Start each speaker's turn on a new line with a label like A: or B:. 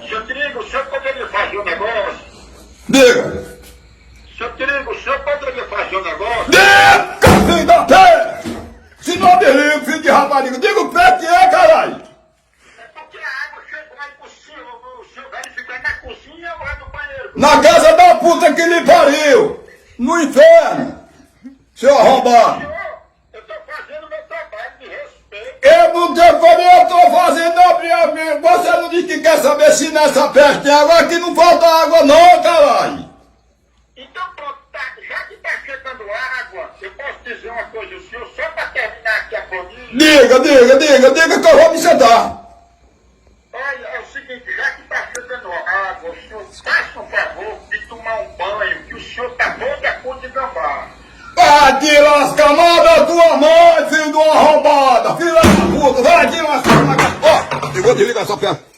A: Seu Trigo, o senhor poderia fazer um negócio?
B: Diga.
A: Seu Trigo, o senhor poderia fazer um negócio?
B: Diga, filho da pé! Se não me liga, filho de rapariga, diga o pé que é, caralho!
A: É porque a água chegou aí por cima, o senhor vai ficar na cozinha ou lá no banheiro?
B: Na casa da puta que lhe pariu! No inferno! Seu arrombado!
A: Senhor, eu tô fazendo meu trabalho de respeito.
B: Eu não tenho como eu tô fazendo, não, você não disse que quer saber se nessa peste tem água, aqui não falta água não, caralho!
A: Então pronto, já que tá chegando água, eu posso dizer uma coisa ao senhor, só para terminar aqui a planilha.
B: Diga que eu vou me sentar!
A: Olha, é o seguinte, já que tá chegando água, o senhor faça o favor de tomar um banho, que o senhor tá bom de acordo de gambá.
B: Vai te lascar, manda tua mãe, filho de uma arrombada! Filho da puta, vai te lascar! Ó, eu vou desligar essa peça.